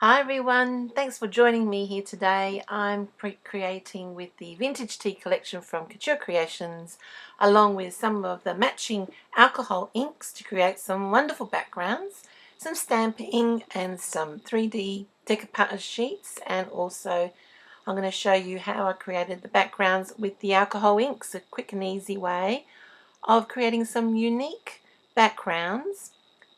Hi everyone, thanks for joining me here today. I'm creating with the Vintage Tea collection from Couture Creations, along with some of the matching alcohol inks to create some wonderful backgrounds, some stamping and some 3D decoupage sheets, and also I'm going to show you how I created the backgrounds with the alcohol inks, a quick and easy way of creating some unique backgrounds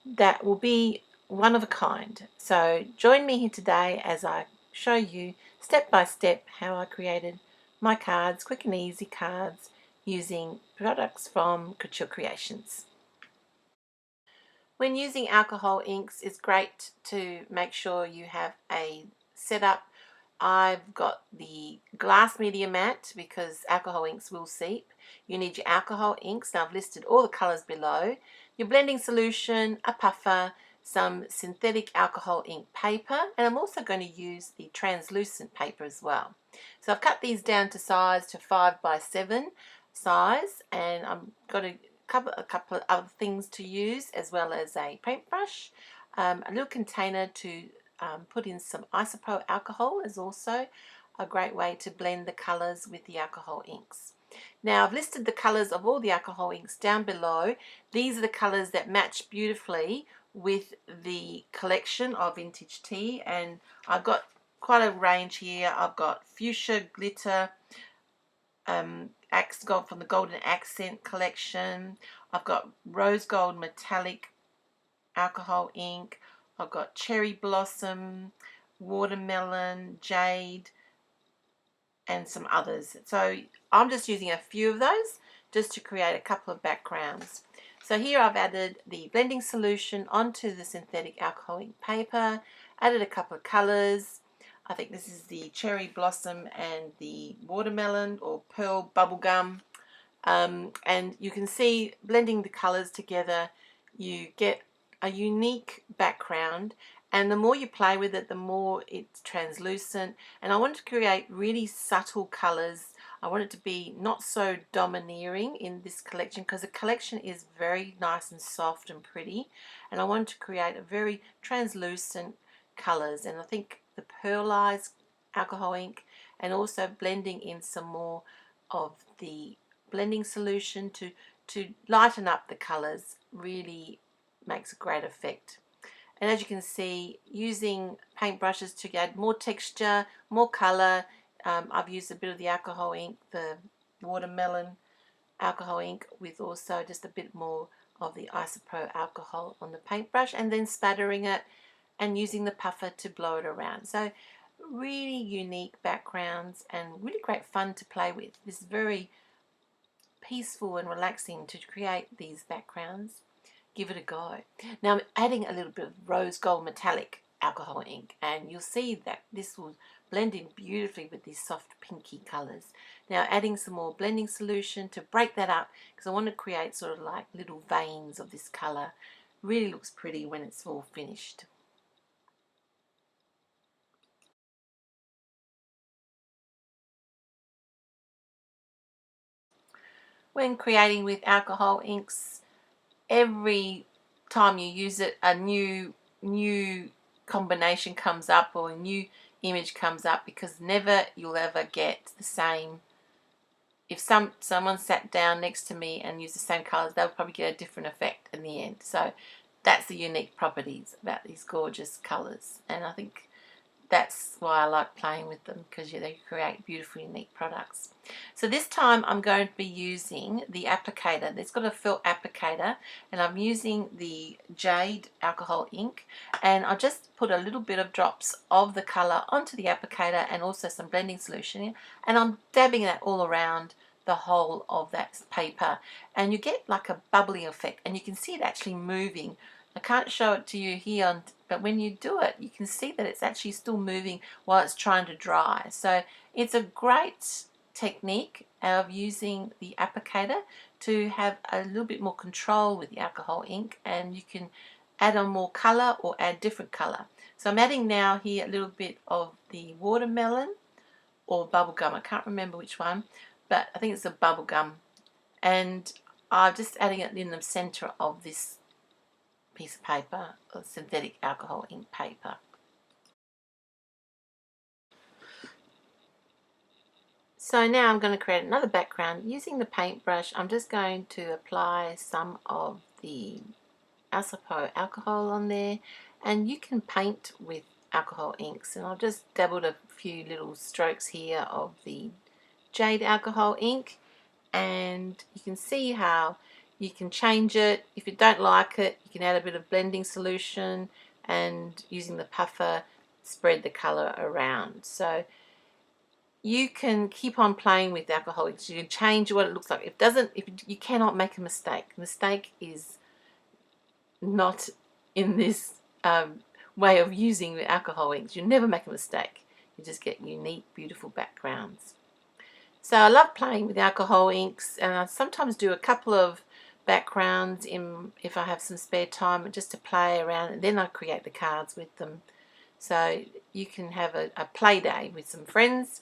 that will be one of a kind. So join me here today as I show you step by step how I created my cards, quick and easy cards, using products from Couture Creations. When using alcohol inks, it's great to make sure you have a setup. I've got the glass media mat because alcohol inks will seep. You need your alcohol inks. Now I've listed all the colours below. Your blending solution, a puffer, some synthetic alcohol ink paper, and I'm also going to use the translucent paper as well. So I've cut these down to size to 5x7 size, and I've got a couple of other things to use, as well as a paintbrush, a little container to put in some isopropyl alcohol is also a great way to blend the colours with the alcohol inks. Now I've listed the colours of all the alcohol inks down below. These are the colours that match beautifully with the collection of Vintage Tea, and I've got quite a range here. I've got fuchsia glitter, gold from the Golden Accent collection. I've got rose gold metallic alcohol ink. I've got cherry blossom, watermelon, jade, and some others. So I'm just using a few of those just to create a couple of backgrounds. So here I've added the blending solution onto the synthetic alcohol ink paper, added a couple of colors. I think this is the cherry blossom and the watermelon or pearl bubblegum. And you can see blending the colors together, you get a unique background, and the more you play with it, the more it's translucent. And I want to create really subtle colors. I want it to be not so domineering in this collection, because the collection is very nice and soft and pretty, and I want to create a very translucent colors. And I think the pearlized alcohol ink and also blending in some more of the blending solution to lighten up the colors really makes a great effect. And as you can see, using paintbrushes to add more texture, more color, I've used a bit of the alcohol ink, the watermelon alcohol ink, with also just a bit more of the isopropyl alcohol on the paintbrush, and then spattering it and using the puffer to blow it around. So really unique backgrounds and really great fun to play with. This is very peaceful and relaxing to create these backgrounds. Give it a go. Now I'm adding a little bit of rose gold metallic alcohol ink, and you'll see that this will blend in beautifully with these soft pinky colors. Now adding some more blending solution to break that up, because I want to create sort of like little veins of this color. Really looks pretty when it's all finished. When creating with alcohol inks, every time you use it, a new combination comes up or a new image comes up, because never you'll ever get the same. If someone sat down next to me and used the same colors, they'll probably get a different effect in the end. So that's the unique properties about these gorgeous colors, and I think that's why I like playing with them, because they create beautiful, unique products. So this time I'm going to be using the applicator. It's got a felt applicator, and I'm using the Jade alcohol ink, and I just put a little bit of drops of the color onto the applicator and also some blending solution, and I'm dabbing that all around the whole of that paper, and you get like a bubbly effect, and you can see it actually moving. I can't show it to you here, but when you do it, you can see that it's actually still moving while it's trying to dry. So it's a great technique of using the applicator to have a little bit more control with the alcohol ink, and you can add on more color or add different color. So I'm adding now here a little bit of the watermelon or bubblegum. I can't remember which one, but I think it's a bubblegum, and I'm just adding it in the center of this piece of paper, or synthetic alcohol ink paper. So now I'm going to create another background. Using the paintbrush, I'm just going to apply some of the Asapo alcohol on there, and you can paint with alcohol inks, and I've just dabbled a few little strokes here of the jade alcohol ink, and you can see how you can change it. If you don't like it, you can add a bit of blending solution, and using the puffer spread the color around. So you can keep on playing with alcohol inks. You can change what it looks like. If you cannot make a mistake. Mistake is not in this way of using the alcohol inks. You never make a mistake. You just get unique, beautiful backgrounds. So I love playing with alcohol inks, and I sometimes do a couple of backgrounds if I have some spare time, just to play around, and then I create the cards with them. So you can have a play day with some friends,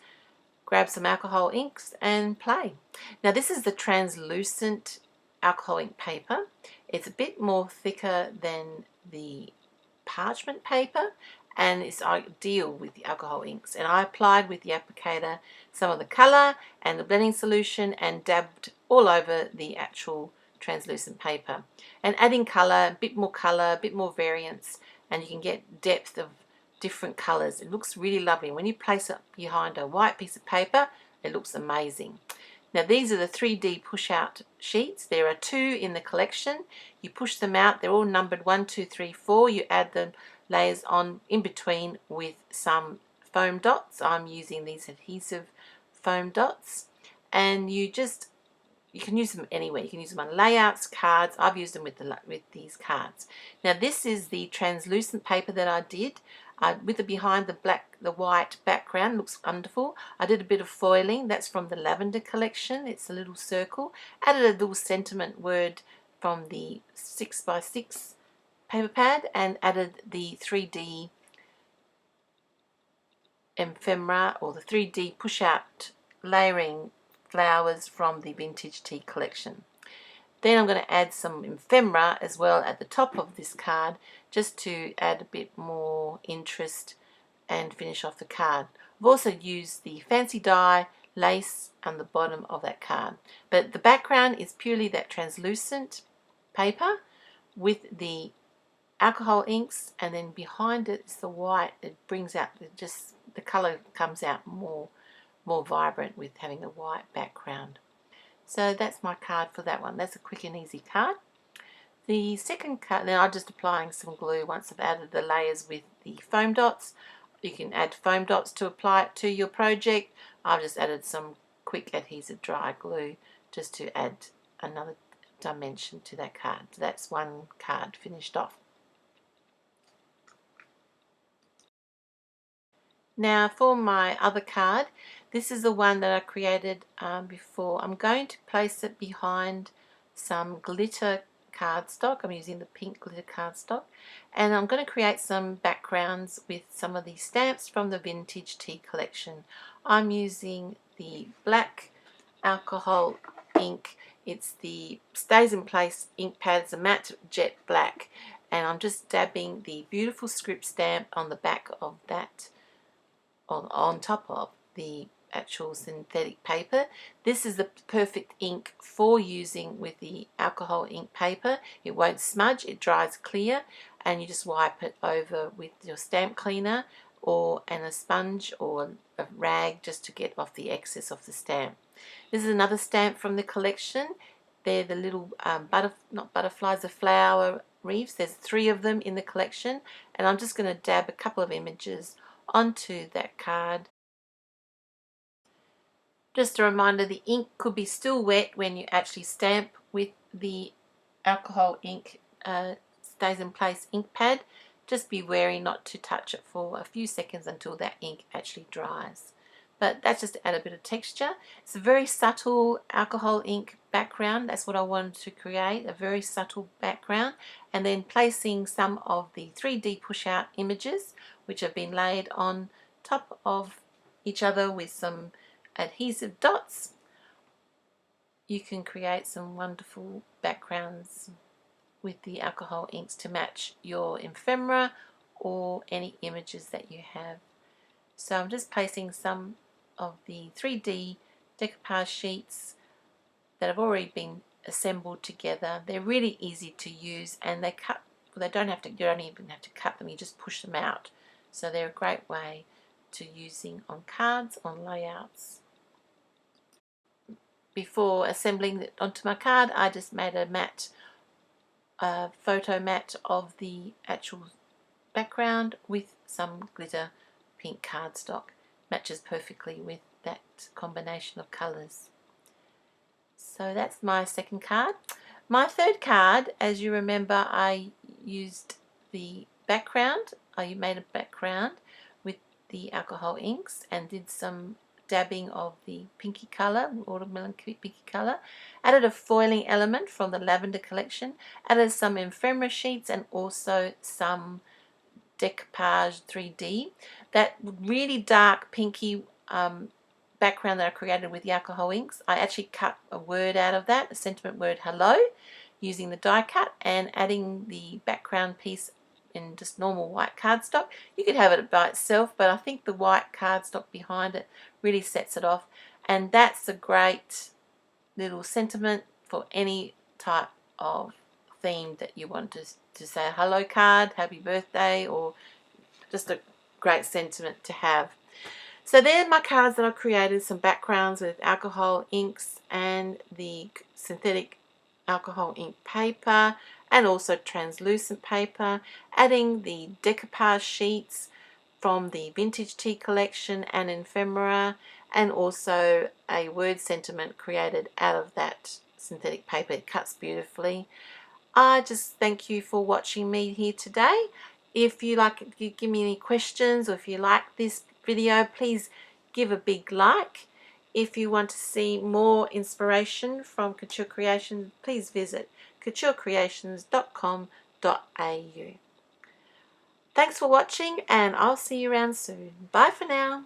grab some alcohol inks and play. Now this is the translucent alcohol ink paper. It's a bit more thicker than the parchment paper, and it's ideal with the alcohol inks. And I applied with the applicator some of the colour and the blending solution and dabbed all over the actual translucent paper. And adding colour, a bit more variance, and you can get depth of different colours. It looks really lovely. When you place it behind a white piece of paper, it looks amazing. Now these are the 3D push out sheets. There are 2 in the collection. You push them out, they're all numbered 1, 2, 3, 4. You add the layers on in between with some foam dots. I'm using these adhesive foam dots, and you can use them anywhere. You can use them on layouts, cards. I've used them with these cards. Now this is the translucent paper that I did. With the white background, looks wonderful. I did a bit of foiling. That's from the Lavender collection. It's a little circle. Added a little sentiment word from the 6x6 paper pad, and added the 3D ephemera, or the 3D push out layering flowers from the Vintage Tea collection. Then I'm going to add some ephemera as well at the top of this card, just to add a bit more interest and finish off the card. I've also used the fancy die lace on the bottom of that card, but the background is purely that translucent paper with the alcohol inks, and then behind it is the white. It brings out the color comes out more vibrant with having a white background. So that's my card for that one. That's a quick and easy card. The second card, then I'm just applying some glue once I've added the layers with the foam dots. You can add foam dots to apply it to your project. I've just added some quick adhesive dry glue just to add another dimension to that card. So that's one card finished off. Now for my other card, this is the one that I created before. I'm going to place it behind some glitter cardstock. I'm using the pink glitter cardstock, and I'm going to create some backgrounds with some of these stamps from the Vintage Tea collection. I'm using the black alcohol ink. It's the Stays in Place ink pad. It's a matte jet black, and I'm just dabbing the beautiful script stamp on the back of that, on top of the actual synthetic paper. This is the perfect ink for using with the alcohol ink paper. It won't smudge, it dries clear, and you just wipe it over with your stamp cleaner and a sponge or a rag just to get off the excess of the stamp. This is another stamp from the collection. They're the little not butterflies, the flower wreaths. There's 3 of them in the collection, and I'm just going to dab a couple of images onto that card. Just a reminder, the ink could be still wet when you actually stamp with the alcohol ink Stays in Place ink pad. Just be wary not to touch it for a few seconds until that ink actually dries. But that's just to add a bit of texture. It's a very subtle alcohol ink background. That's what I wanted to create, a very subtle background. And then placing some of the 3D push out images, which have been laid on top of each other with some adhesive dots. You can create some wonderful backgrounds with the alcohol inks to match your ephemera or any images that you have. So I'm just placing some of the 3D decoupage sheets that have already been assembled together. They're really easy to use, and they cut. Well, you don't even have to cut them. You just push them out. So they're a great way to using on cards, on layouts. Before assembling it onto my card, I just made a matte, photo matte of the actual background with some glitter pink cardstock. Matches perfectly with that combination of colours. So that's my second card. My third card, as you remember, I used the background. I made a background with the alcohol inks and did some dabbing of the pinky colour, watermelon pinky colour. Added a foiling element from the lavender collection. Added some ephemera sheets and also some decoupage 3D. That really dark pinky background that I created with the alcohol inks, I actually cut a word out of that, a sentiment word hello, using the die cut and adding the background piece in just normal white cardstock. You could have it by itself, but I think the white cardstock behind it really sets it off, and that's a great little sentiment for any type of theme that you want to say a hello card, happy birthday, or just a great sentiment to have. So they're my cards that I created, some backgrounds with alcohol inks and the synthetic alcohol ink paper and also translucent paper, adding the decoupage sheets from the Vintage Tea collection and ephemera, and also a word sentiment created out of that synthetic paper. It cuts beautifully. I just thank you for watching me here today. If you give me any questions, or if you like this video, please give a big like. If you want to see more inspiration from Couture Creations, please visit couturecreations.com.au. Thanks for watching, and I'll see you around soon. Bye for now.